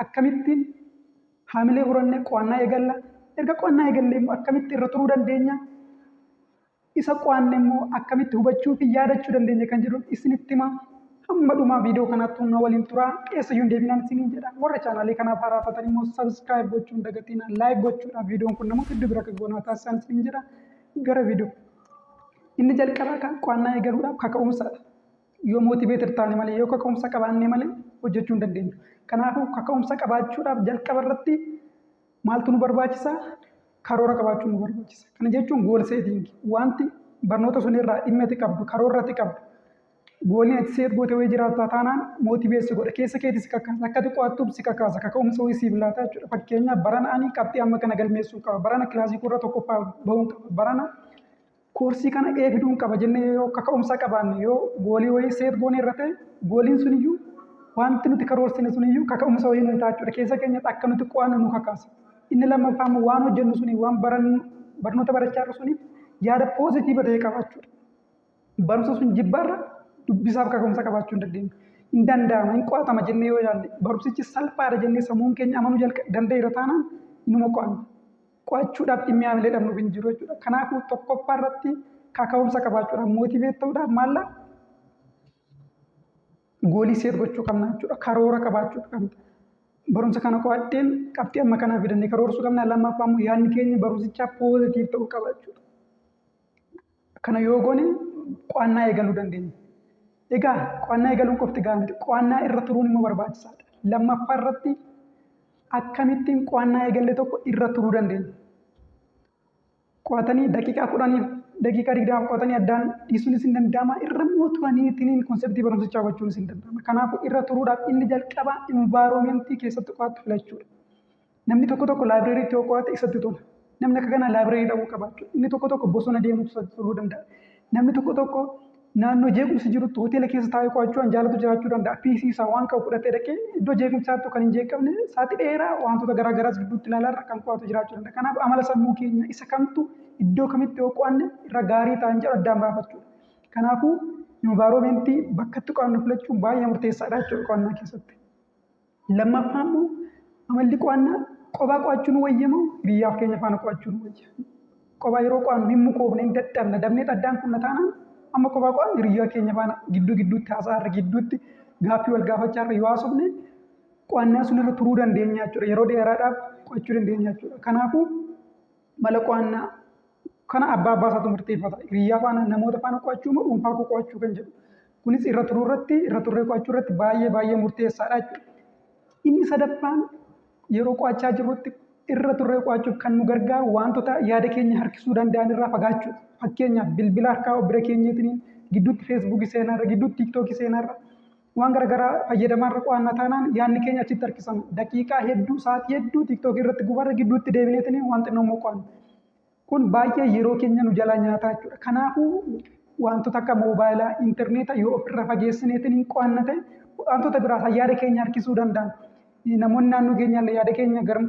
akkamittiin haamilee horannee qo'annaa eegalla. Erga qo'annaa eegalle immoo akkamitti irra turuu dandeenya? Isa qo'anne immoo akkamitti hubachuu fi yaadachuu dandeenya kan jedhu isinitti himaa. Hamma dhumaa viidiyoo kanaatti na waliin turaa. Eessayyuu hin deebinaan isiniin jedha. Warra chaanaalii kanaaf haaraa taatan immoo sabiskiraayib gochuun hin dagatinaa. Laayik gochuudhaaf viidiyoon kun namoota hedduu bira akka goonaa taasisan isiniin jedha. Gara viidiyoo. Inni jalqabaa kan qo'annaa eegaluudhaaf kaka'umsaadha. Yoo mootiveetir taane malee yoo kaka'umsa qabaanne malee hojjechuu hin dandeenyu. Kanaafuu kaka'umsa qabaachuudhaaf jalqaba irratti maaltu nu barbaachisa? Karoora qabaachuu nu barbaachisa. Kana jechuun gool seetingi. Wanti barnoota sun irraa dhimma itti qabdu, karoora itti qabdu. Gooliin itti seet goote wayii jiraata taanaan mootiveessi godha. Keessa keetis kakkaasa. Akka xiqqaattuuf si kakkaasa. Kaka'umsa wayii siif laata jechuudha. Fakkeenyaaf barana ani qabxii amma kana galmeessuu qaba. Barana kilaasii kurra tokkoffaa bahuun qaba. Barana koorsii kana eebiduun qaba jennee yoo kaka'umsa qabaanne yoo goolii wayii seet goone irra ta'e gooliin suniyyuu wanti nuti karoorsine suniyyuu kaka'umsa wayii nuti jechuudha. Keessa keenyatti akka nuti qo'annu nu kakkaasa. Inni lammaffaa immoo waan hojjennu suni waan barnoota barachaa jirru suniif yaada poozitiiva ta'e qabaachuudha. Barumsa sun jibbaarra dubbisaaf kaka'umsa qabaachuu hin dandeenyu. Hin danda'ama, hin qo'atama jennee yoo yaalle barumsichi salphaadha jennee sammuun keenya amanuu danda'eera taanaan inuma qo'anna. Qo'achuudhaaf dhimmi haamilee dhabnuuf hin jiru jechuudha. Kanaafuu tokkoffaa irratti kaka'umsa qabaachuudhaaf mootiveet ta'uudhaaf maalla goolii seet gochuu qabna jechuudha. Karoora qabaachuu qabna. Barumsa kana qo'adheen qabxii amma kanaa fidannee karoorsuu qabna. Lammaffaa immoo yaadni keenya barumsichaa poozitiiv ta'uu qaba jechuudha. Kana yoo goone qo'annaa eegaluu dandeenya. Egaa qo'annaa eegaluun qofti gahaa miti. Qo'annaa irra turuun immoo barbaachisaadha. Lammaffaa irratti akkamittiin qo'annaa eegalle tokko irra turuu dandeenya. Qo'atanii daqiiqaa 10 daqiiqaa 20 qo'atanii addaan dhiisuunis hin danda'ama. Irra immoo turaniitiin konseptii barumsichaa hubachuunis hin danda'ama. Kanaafuu irra turuudhaaf inni jalqaba envaaroomentii keessatti qo'attu filachuudha. Namni tokko laabireeriitti yoo qo'ate isatti tola. Namni akka kanaa laabireerii dhaquu qabaachuudha. Inni tokko bosona deemuutu isatti toluu danda'a. Namni tokko naannoo jeequmsi jirutti hoteela keessa taa'ee qo'achuu jaalatu jiraachuu danda'a. PC isaa waan qabu fudhatee dhaqee iddoo jeequmsaatti kan hin jeeqamne sa'aatii dheeraa wantoota garaagaraas gidduutti ilaalaa kan qo'atu jiraachuu danda'a. Kanaaf amala sammuu keenya isa kamtu iddoo kamitti yoo qo'anne irra gaarii ta'an jedhu addaan baafachuudha. Kanaafuu envaaroomentii bakka itti qo'annu filachuun baay'ee murteessaadha jechuudha qo'annaa keessatti. Lammaffaa immoo amalli qo'annaa kophaa qo'achuun wayyamoo biyyaaf keenya faana qo'achuun wayya. Kophaa yeroo qo'annu hin mukoofne hin dadhabne dabnee addaan kunna taanaan amma kophaa qo'annu hiriyaa keenya faana gidduutti haasaarra gidduutti gaaffii wal gaafachaarra yoo haasofne qo'annaa sun irra turuu dandeenya jechuudha. Yeroo dheeraadhaaf qo'achuu dandeenya jechuudha. Kanaafuu mala qo'annaa kana abbaa isaatu murteeffata. Hiriyaa faana namoota faana qo'achuu moo dhuunfaa koo qo'achuu kan jedhu. Kunis irra turree qo'achuu irratti baay'ee murteessaadha jechuudha. Inni sadaffaan yeroo qo'achaa jirrutti irra turree qo'achuuf kan nu gargaaru wantoota yaada keenya harkisuu danda'an irraa fagaachuudha. Fakkeenyaaf bilbila harkaa bira keenyaatiin gidduutti feesbuukii seenaarra gidduutti tiiktookii seenaarra waan garaagaraa fayyadamaarra qo'annaa taanaan yaadni keenya achitti harkisama. Daqiiqaa hedduu sa'aatii hedduu tiiktookii irratti gubarra gidduutti deebineetiin waan xinnoo immoo qo'anna. Kun baay'ee yeroo keenya nu jalaa nyaataa jechuudha. Kanaafuu wantoota akka moobaayilaa, intarneetaa yoo ofirra fageessineetiin qo'anna ta'e wantoota biraas yaada keenya harkisuu danda'an. Namoonni naannoo keenyaallee yaada keenya gara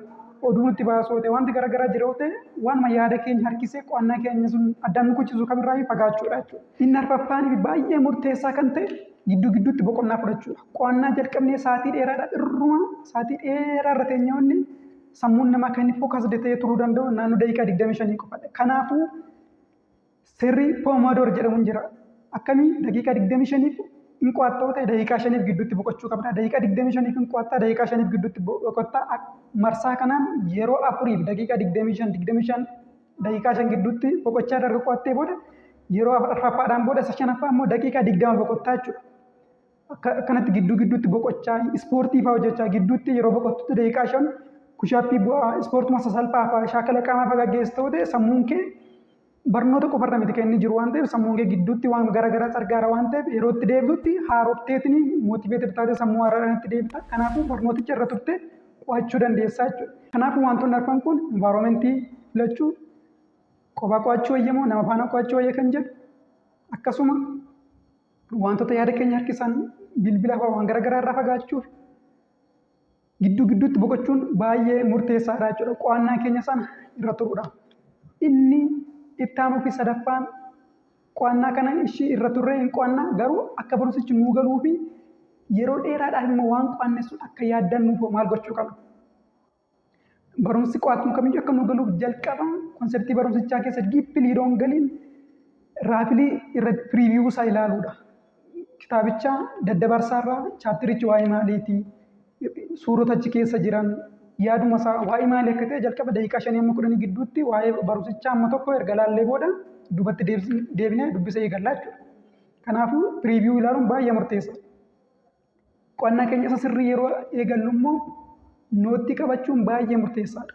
oduu nutti baasoo ta'e wanti garaagaraa jiru ta'e waanuma yaada keenya harkisee qo'annaa keenya sun addaan nu kuchisu kamirraa fagaachuudha jechuudha. Inni arfaffaan baay'ee murteessaa kan ta'e gidduutti boqonnaa fudhachuudha. Qo'annaa jalqabnee sa'aatii dheeraadhaaf irruma sa'aatii dheeraa irra teenyee sammuun namaa kan inni fookas ta'ee turuu danda'u naannoo daqiiqaa 25 qofadha. Kanaafuu sirrii poomadoor jedhamuun jira. Akkamii daqiiqaa 25 hin qo'attoo ta'e daqiiqaa 5 gidduutti boqochuu qabda. Daqiiqaa 25 hin qo'attaa daqiiqaa 5 gidduutti boqottaa marsaa kanaan yeroo 4 daqiiqaa 25 daqiiqaa 5 gidduutti boqochaa darga qo'attee booda yeroo afuraffaadhaan booda isa shanaffaa immoo daqiiqaa 20 boqottaa jechuudha. Akkanatti gidduutti boqochaa ispoortii fa'aa hojjechaa gidduutti yeroo boqottutti daqiiqaa 5 kushaappii bu'aa ispoortuma sasalphaa fa'aa shaakala qaamaa fa'aa gaggeessitoo ta'e sammuun kee barnoota qofarra miti kan inni jiru waan ta'eef sammuun kee gidduutti waan garaagaraa argaara waan ta'eef yeroo itti deebitutti haarofteetiin mootiveetir taatee sammuu haaraadhaan itti deebita. Kanaafuu barnooticha irra turte qo'achuu dandeessaa jechuudha. Kanaafuu wantoonni arfan kun envaaroomentii filachuu, kophaa qo'achuu wayyamoo nama faana qo'achuu wayya kan jedhu akkasuma wantoota yaada keenya harkisan bilbila fa'aa waan garaagaraa irraa fagaachuuf gidduutti boqochuun baay'ee murteessaadha jechuudha. Qo'annaa keenya sana irra turuudha. Inni itti aanuu fi sadaffaan qo'annaa kana ishii irra turree hin qo'annaa garuu akka barumsichi nuu galuu fi yeroo dheeraadhaaf immoo waan qo'anne sun akka yaaddannuuf maal gochuu qabna? Barumsi qo'atamu kamiyyuu akka nu galuuf jalqaba konseptii barumsichaa keessa diippilii doon galiin raafilii irra piriiviyuu isaa ilaaluudha. Kitaabicha daddabarsaarraa chaaptirichi waa'ee maaliiti? Suurota achi keessa jiran yaaduma isaa waa'ee maalii akka ta'e jalqaba daqiiqaa 5-10 gidduutti waa'ee barumsichaa amma tokko erga laallee booda duubatti deebinee dubbisa eegallaa jechuudha. Kanaafuu piriiviyuu ilaaluun baay'ee murteessa. Qo'annaa keenya isa sirrii yeroo eegallu immoo nootti qabachuun baay'ee murteessaadha.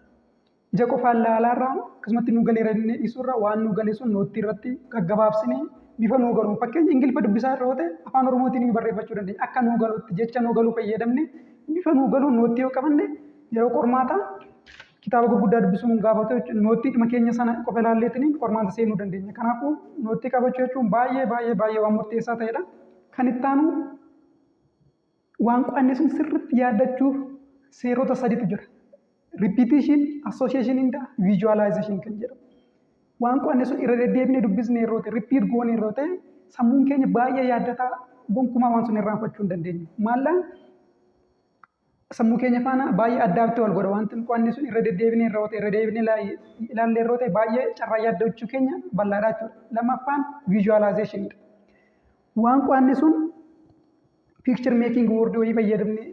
Ija qofaan laalaarraa akkasumatti nu galee dhiisurraa waan nu galee sun nootti irratti gaggabaabsinee bifa nu galu. Fakkeenya Ingiliffa dubbisaa irra ta'e afaan Oromootiin barreeffachuu dandeenya. Akka nu galutti jecha nu galuu fayyadamne bifa nu galuun nootti yoo qabanne yeroo qormaataa kitaaba gurguddaa dubbisuun gaafatu jechuudha. Nootti dhima keenya sana qofa ilaalleetiin qormaata seenuu dandeenya. Kanaafuu nootti qabachuu jechuun baay'ee waan murteessaa ta'edha. Kan itti aanu waan qo'anne sun sirriitti yaadachuuf seerota sadiitu jira. Repetition, association, and visualization kan jedhamu. Waan qo'anne sun irra deddeebinee dubbisnee yeroo ta'e, repeat goone yeroo ta'e, sammuun keenya baay'ee yaaddataa gonkumaa waan sun irraanfachuu hin dandeenyu. Maallaan sammuu keenya faana baay'ee addaatti wal godha. Wanti qo'anne sun irra deddeebinee yeroo ta'e, irra deebinee ilaallee yeroo ta'e baay'ee carraa yaaddachuu keenya bal'aadhaa jechuudha. Lammaffaan visualization. Waan qo'anne sun picture making word wayii fayyadamne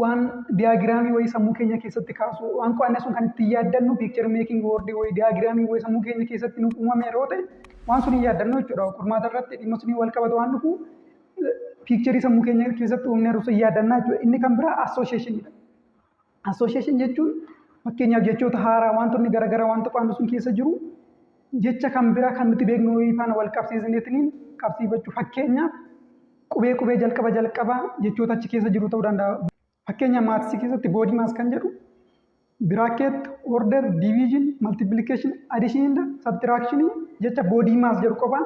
waan diyaagiraamii wayii sammuu keenya keessatti kaasu waan qo'anne sun kan ittiin yaaddannu picture making word wayii diyaagiraamii wayii sammuu keenya keessatti nu uumame yeroo ta'e waan sun hin yaaddannu jechuudha. Qormaata irratti dhimma sun wal qabatu waan dhufu picture sammuu keenya keessatti uumne yeroo sun yaaddanna jechuudha. Inni kan biraa associationidha. Association jechuun fakkeenyaaf jechoota haaraa wantoonni garaagaraa wanta qo'annu sun keessa jiru jecha kan biraa kan nuti beeknu wayii faana wal qabsiisneetiin qabsiifachuu fakkeenyaaf qubee jalqaba jechoota achi keessa jiru ta'uu danda'a. Fakkeenya maatisii keessatti boodii maas kan jedhu biraakeet, order, division, multiplication, addition, subtraction jecha boodii maas jedhu qofaan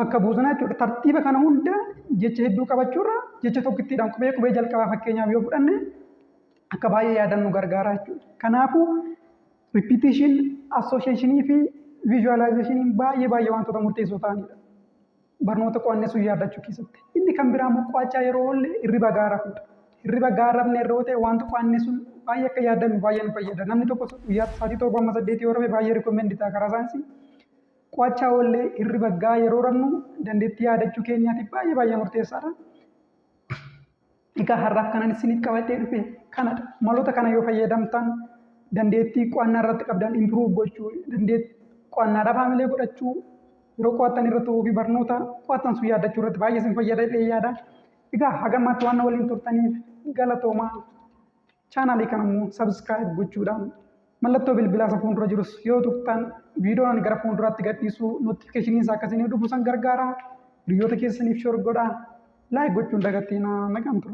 bakka buusna jechuudha. Tartiiba kana hunda jecha hedduu qabachuurra jecha tokkittiidhaan qubee jalqabaa fakkeenyaaf yoo fudhanne akka baay'ee yaadannu gargaara jechuudha. Kanaafuu repetition, association fi visualization baay'ee wantoota murteessoo ta'anidha. Barnoota qo'annee sun yaadachuu keessatti. Inni kan biraa immoo qo'achaa yeroo oolle hirriba gaaraafudha. Hirriba gaaraafne yeroo ta'e wanta qo'annee sun baay'ee akka yaaddannu baay'ee nu fayyada. Namni tokko guyyaa 7-8 yoo rafe baay'ee rikomendi ta'a karaa saayinsii. Qo'achaa oollee hirriba gaa yeroo rannu dandeettii yaadachuu keenyaatiif baay'ee murteessaadha. Egaa har'aaf kanan isiniif qabadhee dhufe kanadha. Maloota kana yoo fayyadamtan dandeettii qo'annaa irratti qabdan improve gochuu, dandeettii qo'annaadhaaf haamilee godhachuu, yeroo qo'attan irratti ofii barnoota qo'attan sun yaadachuu irratti baay'ee isin fayyadadhee yaada. Egaa hagammaatti waan waliin turtaniif galatoomaa. Chaanaalii kana immoo subscribe gochuudhaan mallattoo bilbilaa isa fuuldura jirus yoo tuqxan viidiyoon gara fuulduraatti gadhiisu notifikashiniin isaa akkasiin dhufu san gargaara. Hiriyoota keessaniif share godhaa. Laayik gochuun dagattiinaa naqamtu.